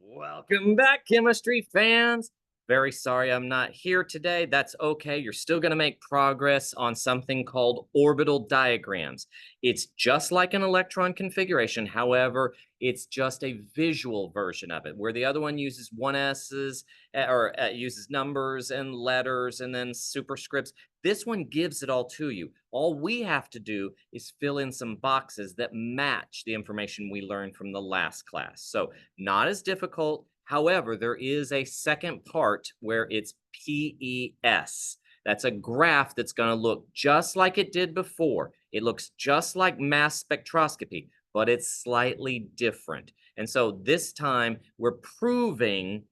Welcome back, chemistry fans. Very sorry I'm not here today. That's okay. You're still going to make progress on something called orbital diagrams. It's just like an electron configuration. However, it's just a visual version of it, where the other one uses 1S's or uses numbers and letters and then superscripts. This one gives it all to you. All we have to do is fill in some boxes that match the information we learned from the last class. So not as difficult. However, there is a second part where it's PES. That's a graph that's going to look just like it did before. It looks just like mass spectroscopy, but it's slightly different. And so this time we're proving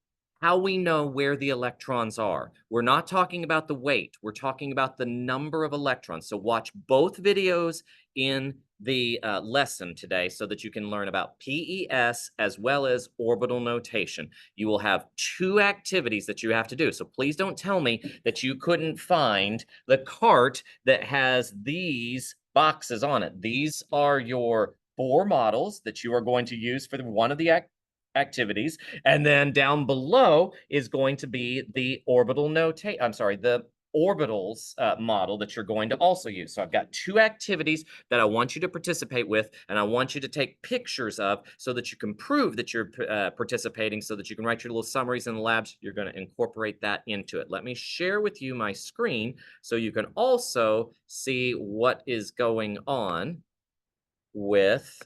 how we know where the electrons are. We're not talking about the weight, we're talking about the number of electrons. So watch both videos in the lesson today so that you can learn about PES as well as orbital notation. You will have two activities that you have to do. So please don't tell me that you couldn't find the cart that has these boxes on it. These are your four models that you are going to use for one of the activities. And then down below is going to be the orbital notation. I'm sorry, the orbitals model that you're going to also use. So I've got two activities that I want you to participate with, and I want you to take pictures of so that you can prove that you're participating, so that you can write your little summaries in the labs. You're going to incorporate that into it. Let me share with you my screen so you can also see what is going on with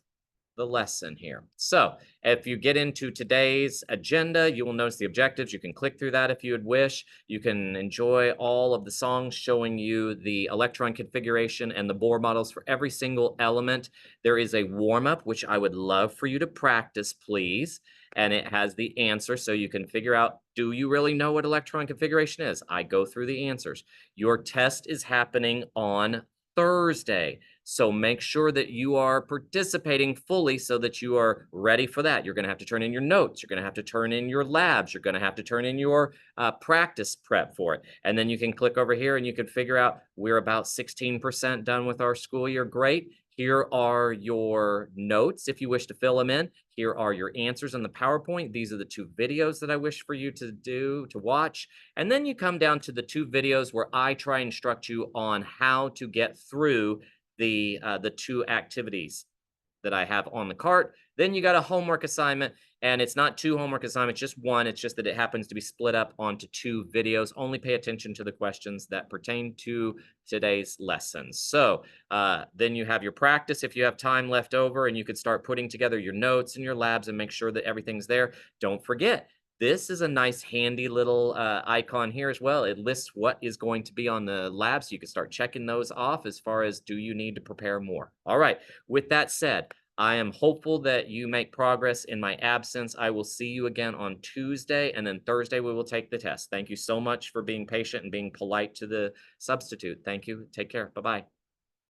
the lesson here. So if you get into today's agenda, you will notice the objectives. You can click through that if you would wish. You can enjoy all of the songs showing you the electron configuration and the Bohr models for every single element. There is a warm-up, which I would love for you to practice, please. And it has the answer so you can figure out, do you really know what electron configuration is? I go through the answers. Your test is happening on Thursday. So make sure that you are participating fully so that you are ready for that. You're going to have to turn in your notes. You're going to have to turn in your labs. You're going to have to turn in your practice prep for it. And then you can click over here and you can figure out we're about 16% done with our school year. Great. Here are your notes if you wish to fill them in. Here are your answers in the PowerPoint. These are the two videos that I wish for you to watch. And then you come down to the two videos where I try and instruct you on how to get through the two activities that I have on the cart. Then you got a homework assignment, and it's not two homework assignments, just one. It's just that it happens to be split up onto two videos. Only pay attention to the questions that pertain to today's lessons. So then you have your practice if you have time left over, and you could start putting together your notes and your labs and make sure that everything's there. Don't forget, this is a nice handy little icon here as well. It lists what is going to be on the lab, so you can start checking those off as far as do you need to prepare more. All right, with that said, I am hopeful that you make progress in my absence. I will see you again on Tuesday, and then Thursday we will take the test. Thank you so much for being patient and being polite to the substitute. Thank you. Take care. Bye-bye.